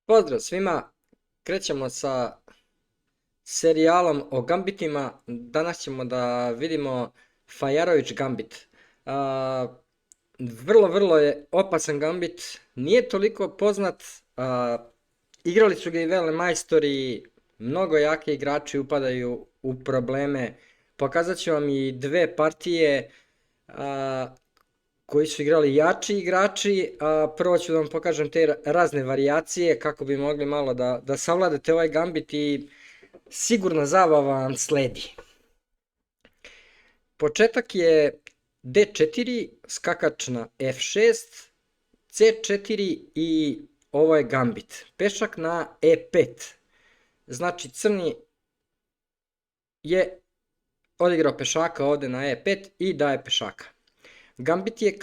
Pozdrav svima, krećemo sa serijalom o gambitima. Danas ćemo da vidimo Fajarović gambit. A, vrlo je opasan gambit, nije toliko poznat, igrali su ga i velemajstori, mnogo jaki igrači upadaju u probleme. Pokazat ću vam i dve partije koji su igrali jači igrači, a prvo ću da vam pokažem te razne varijacije kako bi mogli malo da savladate ovaj gambit i sigurna zabava vam sledi. Početak je D4, skakač na F6, C4 i ovo je gambit. Pešak na E5. Znači crni je odigrao pešaka ovde na E5 i daje pešaka. Gambit je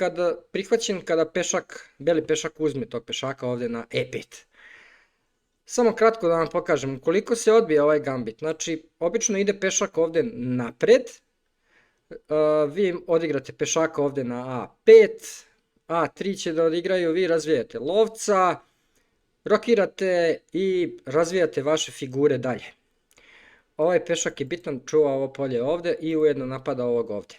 prihvaćen kada beli pešak uzme tog pešaka ovde na E5. Samo kratko da vam pokažem, ukoliko se odbije ovaj gambit, znači obično ide pešak ovde napred, vi odigrate pešaka ovde na A5, A3 će da odigraju, vi razvijate lovca, rokirate i razvijate vaše figure dalje. Ovaj pešak je bitan, čuva ovo polje ovde i ujedno napada ovog ovde,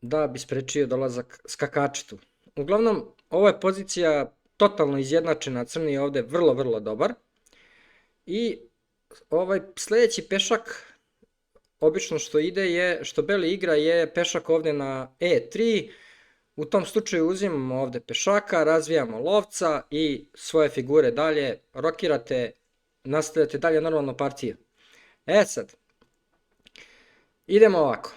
da bi sprečio dolazak skakača tu. Uglavnom, ovo je pozicija totalno izjednačena, crni je ovde vrlo dobar. I ovaj sledeći pešak, obično što beli igra je pešak ovde na E3. U tom slučaju uzimamo ovde pešaka, razvijamo lovca i svoje figure dalje, rokirate, nastavljate dalje normalno partiju. Sad, idemo ovako.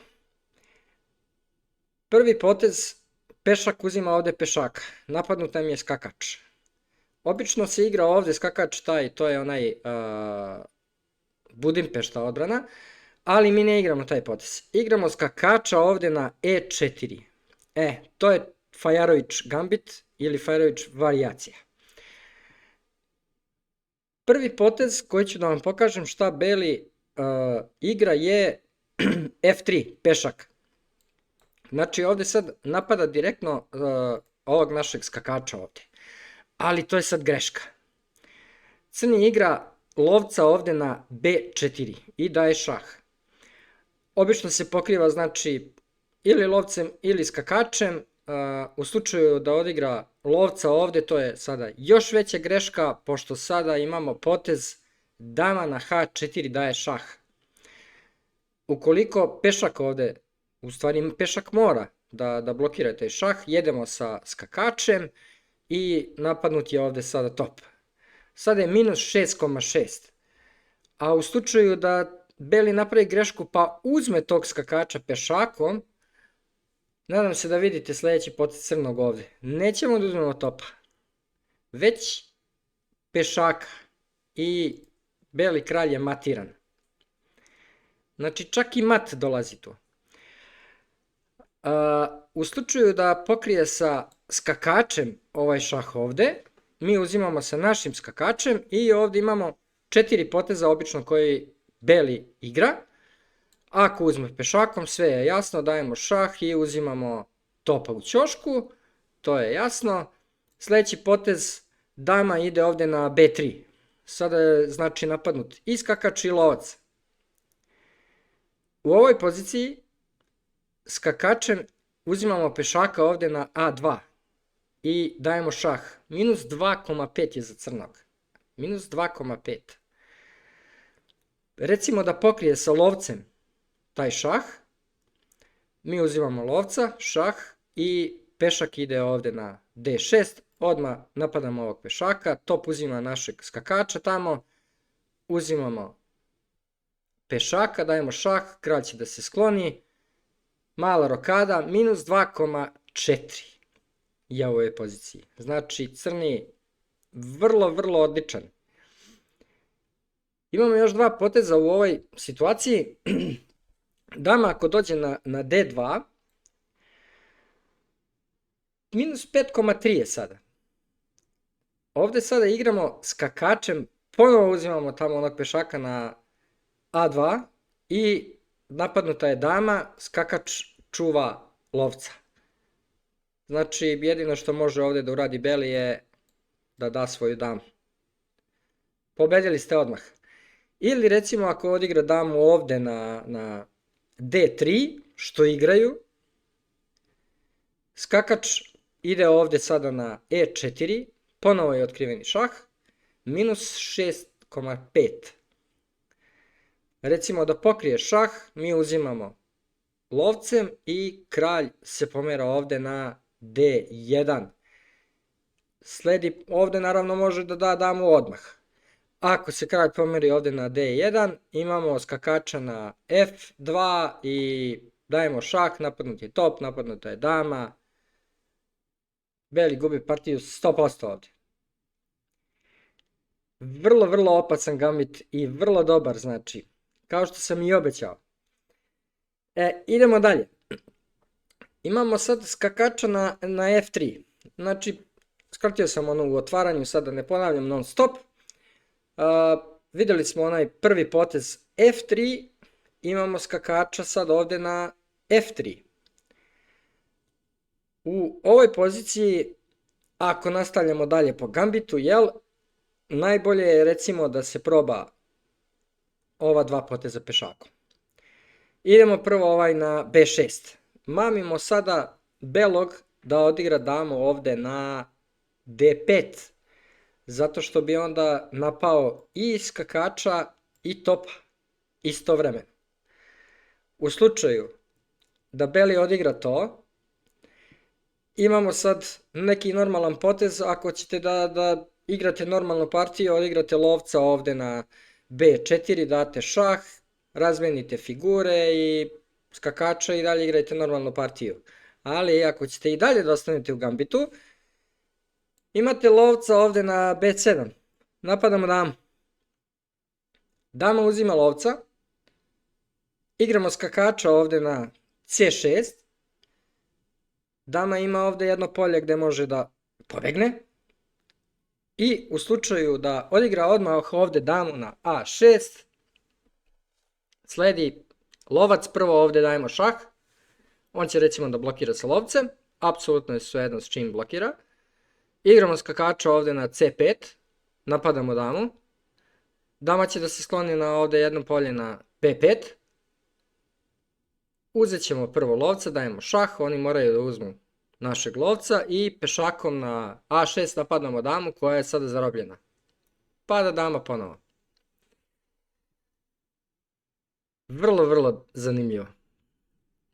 Prvi potez, pešak uzima ovde pešaka, napadnut nam je skakač. Obično se igra ovde skakač to je onaj Budimpešta odbrana, ali mi ne igramo taj potez. Igramo skakača ovde na E4. To je Fajarović gambit ili Fajarović varijacija. Prvi potez koji ću da vam pokažem šta beli igra je F3, pešak. Znači ovde sad napada direktno ovog našeg skakača ovde. Ali to je sad greška. Crni igra lovca ovde na B4 i daje šah. Obično se pokriva znači ili lovcem ili skakačem. U slučaju da odigra lovca ovde, to je sada još veća greška, pošto sada imamo potez dama na H4 daje šah. Ukoliko pešak ovde, u stvari pešak mora da blokira taj šah, jedemo sa skakačem i napadnut je ovde sada top. Sada je minus 6,6. A u slučaju da beli napravi grešku pa uzme tog skakača pešakom, nadam se da vidite sledeći potez crnog ovde. Nećemo da uzmemo topa, već pešaka i beli kralj je matiran. Znači čak i mat dolazi tu. U slučaju da pokrije sa skakačem ovaj šah ovde, mi uzimamo sa našim skakačem i ovde imamo 4 poteza obično koji beli igra. Ako uzme pešakom, sve je jasno, dajemo šah i uzimamo topa u ćošku, to je jasno. Sledeći potez, dama ide ovde na B3. Sada je znači napadnut i skakač i lovac. U ovoj poziciji skakačem uzimamo pešaka ovde na A2 i dajemo šah. Minus 2,5 je za crnog. Minus 2,5. Recimo da pokrije sa lovcem taj šah. Mi uzimamo lovca, šah i pešak ide ovde na D6. Odmah napadamo ovog pešaka, top uzima našeg skakača tamo. Uzimamo pešaka, dajemo šah, kralj će da se skloni. Mala rokada, minus 2,4 je u ovoj poziciji. Znači crni vrlo odličan. Imamo još dva poteza u ovoj situaciji. Dama ako dođe na D2, minus 5,3 je sada. Ovde sada igramo skakačem, ponovo uzimamo tamo onog pešaka na A2 i napadnuta je dama, skakač čuva lovca. Znači jedino što može ovde da uradi beli je da da svoju damu. Pobedili ste odmah. Ili recimo ako odigra damu ovde na D3, što igraju, skakač ide ovde sada na E4, ponovo je otkriveni šah, minus 6,5. Recimo da pokrije šah, mi uzimamo lovcem i kralj se pomera ovde na D1. Sledi, ovde naravno može da da damu odmah. Ako se kralj pomeri ovde na D1, imamo skakača na F2 i dajemo šah, napadnut je top, napadnuta je dama. Beli gubi partiju 100% ovde. Vrlo, vrlo opasan gambit i vrlo dobar, znači, kao što sam i obećao. Idemo dalje. Imamo sad skakača na F3. Znači, skratio sam ono u otvaranju, sad da ne ponavljam non stop. Vidjeli smo onaj prvi potez F3, imamo skakača sad ovde na F3. U ovoj poziciji, ako nastavljamo dalje po gambitu, najbolje je recimo da se proba ova dva poteza pešakom. Idemo prvo ovaj na B6. Mamimo sada belog da odigra damu ovde na D5. Zato što bi onda napao i skakača i topa istovremeno. U slučaju da beli odigra to, imamo sad neki normalan potez. Ako ćete da igrate normalnu partiju, odigrate lovca ovde na B4, date šah, razmenite figure i skakača i dalje igrajte normalnu partiju. Ali ako ćete i dalje da ostanete u gambitu, imate lovca ovde na B7. Napadamo damu. Dama uzima lovca. Igramo skakača ovde na C6. Dama ima ovde jedno polje gde može da pobegne. I u slučaju da odigra odmah ovde damu na A6, sledi lovac, prvo ovde dajemo šah. On će recimo da blokira sa lovcem. Apsolutno je svejedno s čim blokira. Igramo skakača ovde na C5, napadamo damu. Dama će da se skloni na ovde jedno polje na B5. Uzet ćemo prvo lovca, dajemo šah, oni moraju da uzmu našeg lovca i pešakom na A6 napadamo damu koja je sada zarobljena. Pada dama ponovo. Vrlo, vrlo zanimljivo.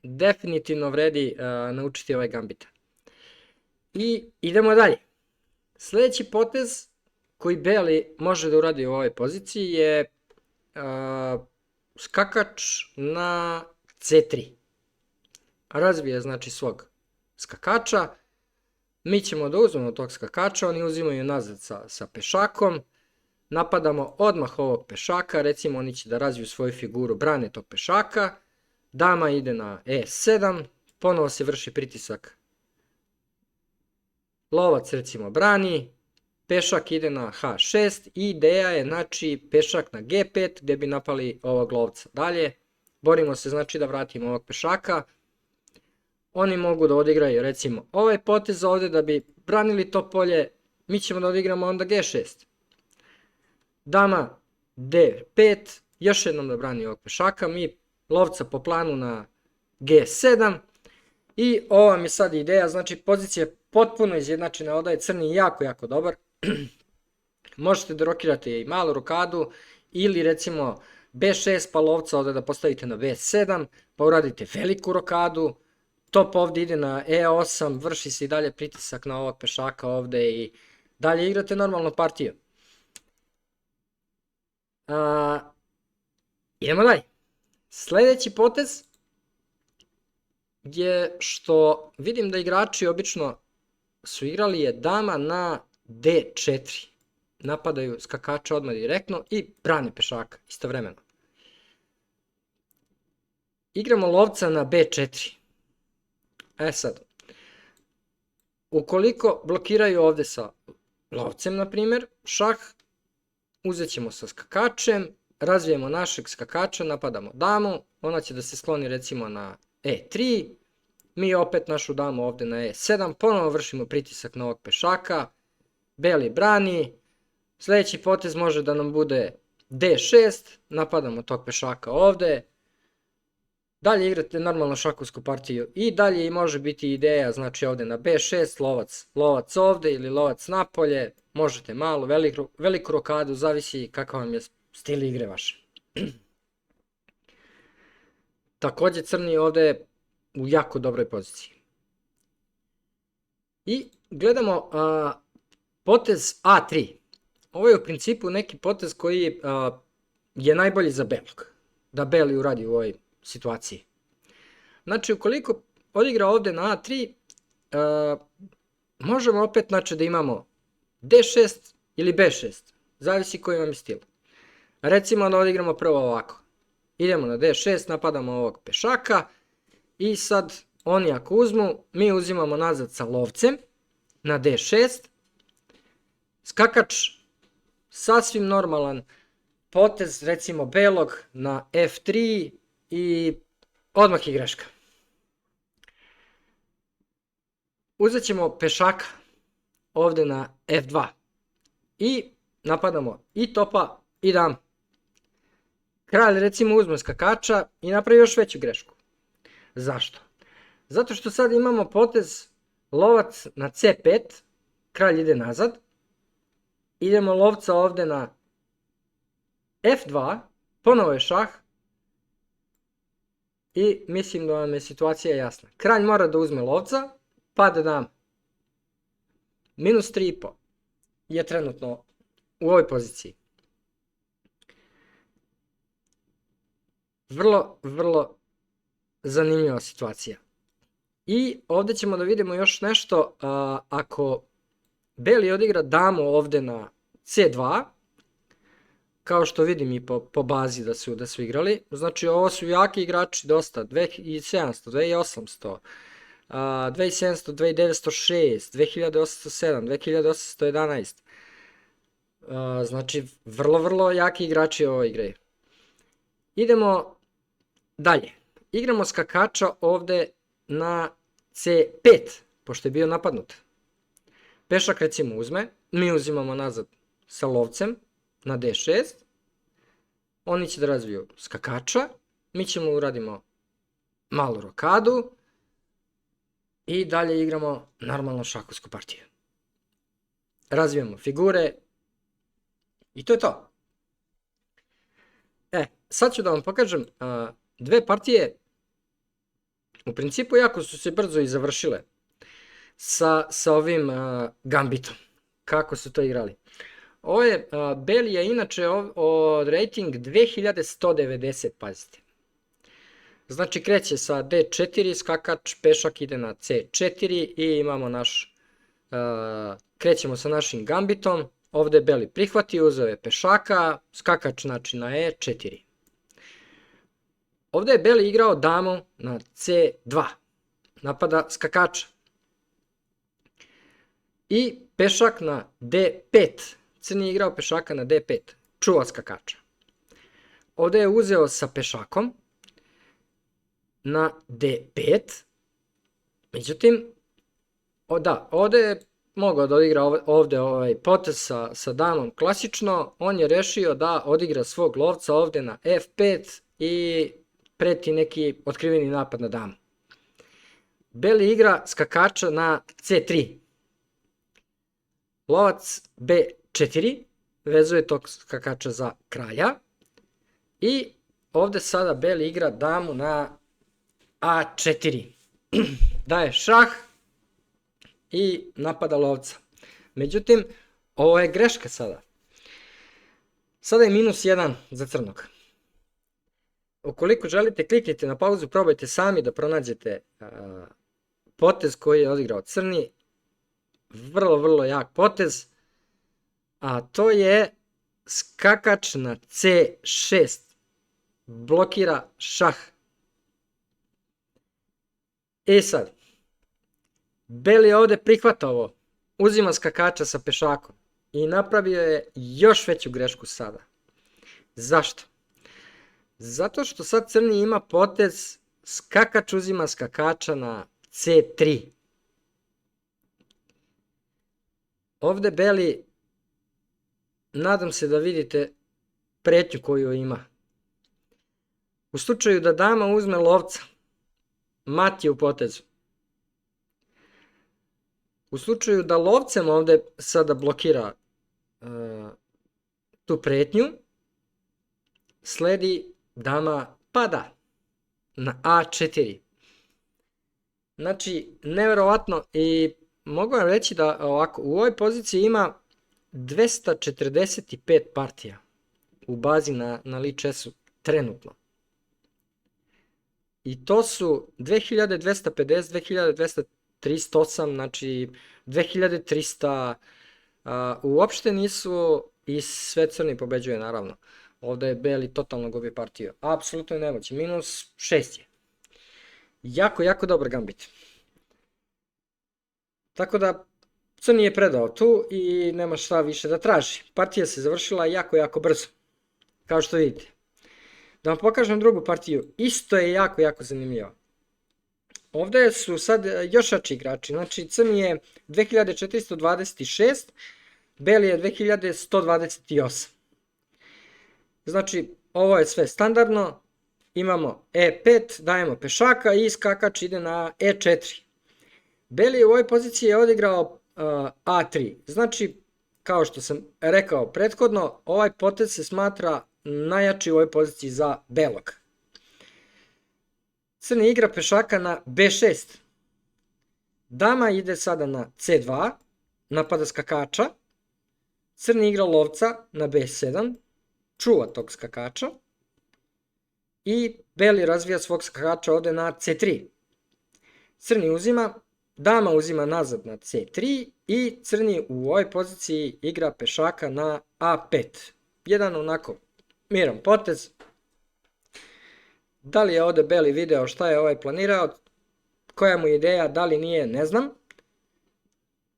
Definitivno vredi naučiti ovaj gambit. I idemo dalje. Sljedeći potez koji beli može da uradi u ovoj poziciji je skakač na C3. Razvije znači svog skakača. Mi ćemo da uzmemo tog skakača, oni uzimaju nazad sa pešakom. Napadamo odmah ovog pešaka, recimo oni će da razviju svoju figuru, brane tog pešaka. Dama ide na E7, ponovo se vrši pritisak. Lovac recimo brani, pešak ide na H6 i ideja je znači pešak na G5 gdje bi napali ovog lovca. Dalje, borimo se znači da vratimo ovog pešaka. Oni mogu da odigraju recimo ovaj potez ovdje da bi branili to polje, mi ćemo da odigramo onda G6. Dama D5, još jednom da brani ovog pešaka, mi lovca po planu na G7 i ova mi je sad ideja, znači pozicija je potpuno izjednačena, ovdje je crni jako, jako dobar. Možete da rokirate i malu rokadu ili recimo B6 pa lovca ovdje da postavite na B7 pa uradite veliku rokadu. Top ovdje ide na E8, vrši se i dalje pritisak na ovog pešaka ovdje i dalje igrate normalnu partiju. Idemo dalje. Sljedeći potez je što vidim da igrači obično su igrali je dama na D4. Napadaju skakača odmah direktno i brane pešaka istovremeno. Igramo lovca na B4. Sad, ukoliko blokiraju ovdje sa lovcem, na primjer, šah, uzet ćemo sa skakačem, razvijemo našeg skakača, napadamo damu, ona će da se skloni recimo na E3, mi opet našu damu ovdje na E7, ponovo vršimo pritisak na ovog pešaka, beli brani, sljedeći potez može da nam bude d6, napadamo tog pešaka ovde, dalje igrate normalno šahovsku partiju i dalje može biti ideja, znači ovde na b6, lovac ovde ili lovac napolje, možete malo, veliku rokadu, zavisi kakav vam je stil igre vaše. Takođe crni ovde u jako dobroj poziciji. I gledamo potez a3. Ovo je u principu neki potez koji je najbolji za belog, da beli uradi u ovoj situaciji. Znači, ukoliko odigra ovde na a3, možemo opet znači, da imamo d6 ili b6, zavisi koji vam je stil. Recimo da odigramo prvo ovako. Idemo na d6, napadamo ovog pešaka i sad oni ako uzmu, mi uzimamo nazad sa lovcem na d6, skakač sasvim normalan potez, recimo belog na f3 i odmah je greška. Uzet ćemo pešaka ovde na f2 i napadamo i topa i dama. Kralj recimo uzme skakača i napravi još veću grešku. Zašto? Zato što sad imamo potez lovac na c5, kralj ide nazad, idemo lovca ovde na f2, ponovo je šah i mislim da vam je situacija jasna. Kralj mora da uzme lovca, pada dama. Minus 3,5 je trenutno u ovoj poziciji. Vrlo zanimljiva situacija. I ovde ćemo da vidimo još nešto, ako beli odigra damu ovde na c2, kao što vidim i po bazi da su igrali, znači ovo su jaki igrači dosta, 2700, 2800, 2700, 2906, 2807, 2811, znači vrlo jaki igrači ove igre. Idemo dalje, igramo skakača ovde na c5, pošto je bio napadnut. Pešak recimo uzme, mi uzimamo nazad sa lovcem na d6, oni će da razviju skakača, mi ćemo uradimo malu rokadu i dalje igramo normalno šahovsku partiju. Razvijamo figure i to je to. Sad ću da vam pokažem dve partije, u principu jako su se brzo i završile sa ovim gambitom. Kako su to igrali? Ovo je, beli je inače od rating 2190, pazite. Znači kreće sa d4, skakač, pešak ide na c4 i imamo naš, krećemo sa našim gambitom. Ovde je beli prihvatio, uzeo je pešaka, skakač znači na e4. Ovde je beli igrao damu na c2, napada skakača. I pešak na d5, crni je igrao pešaka na d5, čuva skakača. Ovde je uzeo sa pešakom na d5, međutim, ovde je mogao da odigra ovde ovaj potez sa damom klasično, on je rešio da odigra svog lovca ovde na f5 i preti neki otkriveni napad na damu. Beli igra skakača na c3. Lovac b4, vezuje tog skakača za kralja. I ovde sada beli igra damu na a4. Daje šah i napada lovca. Međutim, ovo je greška sada. Sada je minus 1 za crnog. Ukoliko želite, kliknite na pauzu, probajte sami da pronađete potez koji je odigrao crni. Vrlo jak potez. A to je skakač na c6. Blokira šah. I sad, beli je ovde prihvata ovo. Uzima skakača sa pešakom. I napravio je još veću grešku sada. Zašto? Zato što sad crni ima potez skakač uzima skakača na c3. ovde beli, nadam se da vidite pretnju koju ima. U slučaju da dama uzme lovca, mat je u potezu. U slučaju da lovcem ovde sada blokira tu pretnju, sledi dama pada na A4. Znači, neverovatno, i mogu vam reći da ovako, u ovoj poziciji ima 245 partija u bazi na Lee Chessu trenutno. I to su 2250, 2238, znači 2300, uopšte nisu, i sve crni pobeđuje naravno. Ovde je beli totalno gubi partiju. Apsolutno je nemoći, -6 je. Jako, jako dobar gambit. Tako da, crni je predao tu i nema šta više da traži. Partija se završila jako, jako brzo. Kao što vidite. Da vam pokažem drugu partiju. Isto je jako, jako zanimljivo. Ovde su sad još jači igrači. Znači, crni je 2426, beli je 2128. Znači, ovo je sve standardno. Imamo E5, dajemo pešaka i skakač ide na E4. Beli u ovoj poziciji je odigrao A3. Znači, kao što sam rekao prethodno, ovaj potez se smatra najjači u ovoj poziciji za belog. Crni igra pešaka na B6. Dama ide sada na C2, napada skakača. Crni igra lovca na B7, čuva tog skakača. I beli razvija svog skakača ovde na C3. Crni uzima, dama uzima nazad na C3 i crni u ovoj poziciji igra pešaka na A5. Jedan onako miran potez. Da li je ovde beli video šta je ovaj planirao, koja mu je ideja, da li nije, ne znam.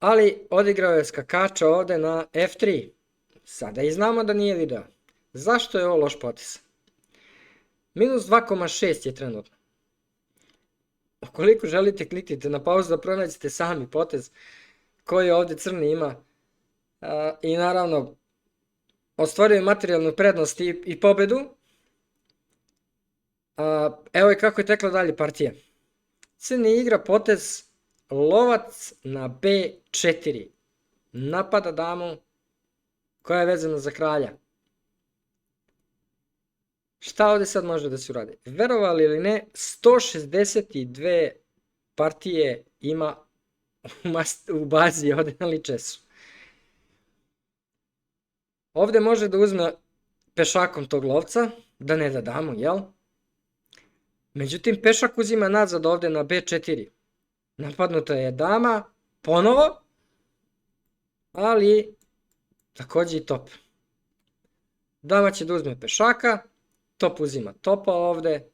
Ali odigrao je skakača ovde na F3. Sada i znamo da nije video. Zašto je ovo loš potez? -2,6 je trenutno. Ukoliko želite, kliknite na pauzu da pronađete sami potez koji ovde crni ima. I naravno, ostvaruje materijalnu prednost i pobedu. Evo i kako je tekla dalje partija. Crni igra potez lovac na B4. Napada damu koja je vezana za kralja. Šta ovde sad može da se uradi? Verovali ili ne, 162 partije ima u bazi ovde na Lee Chessu. Ovde može da uzme pešakom tog lovca, da ne da damu, jel? Međutim, pešak uzima nazad ovde na B4. Napadnuta je dama, ponovo, ali takođe i top. Dama će da uzme pešaka, top uzima topa ovde,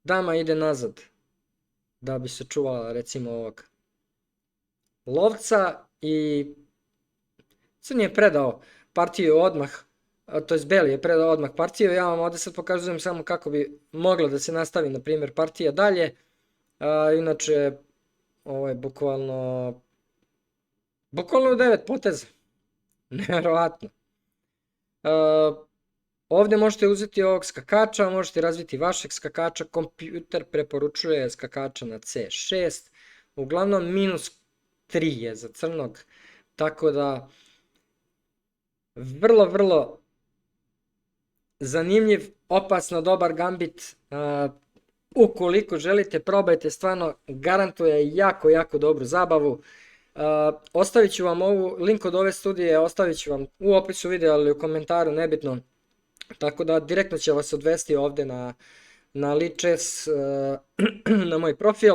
dama ide nazad da bi se čuvala recimo ovog lovca i crni je predao partiju odmah, to je beli je predao odmah partiju. Ja vam ovde sad pokazujem samo kako bi mogla da se nastavi na primjer partija dalje. Inače ovo je bukvalno u 9 poteza. Nevjerovatno. Ovde možete uzeti ovog skakača, možete razviti vašeg skakača, kompjuter preporučuje skakača na C6, uglavnom -3 je za crnog, tako da vrlo, vrlo zanimljiv, opasno dobar gambit. Ukoliko želite, probajte, stvarno garantuje jako, jako dobru zabavu. Ostavit ću vam link od ove studije, ostavit ću vam u opisu videa ili u komentaru, nebitno. Tako da direktno će vas odvesti ovde na Lee Chess, na moj profil.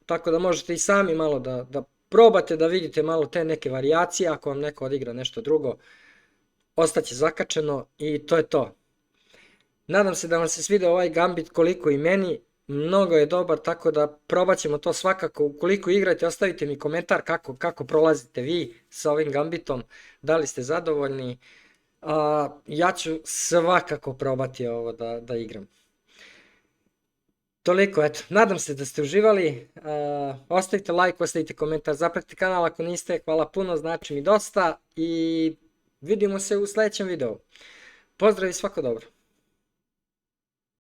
Tako da možete i sami malo da probate, da vidite malo te neke varijacije. Ako vam neko odigra nešto drugo, ostaće zakačeno i to je to. Nadam se da vam se svidio ovaj gambit koliko i meni. Mnogo je dobar, tako da probat ćemo to svakako. Ukoliko igrate, ostavite mi komentar kako prolazite vi sa ovim gambitom. Da li ste zadovoljni? Ja ću svakako probati ovo da igram. Toliko, eto, nadam se da ste uživali, ostavite like, ostavite komentar, zapratite kanal ako niste, hvala puno, znači mi dosta i vidimo se u sledećem videu. Pozdrav i svako dobro.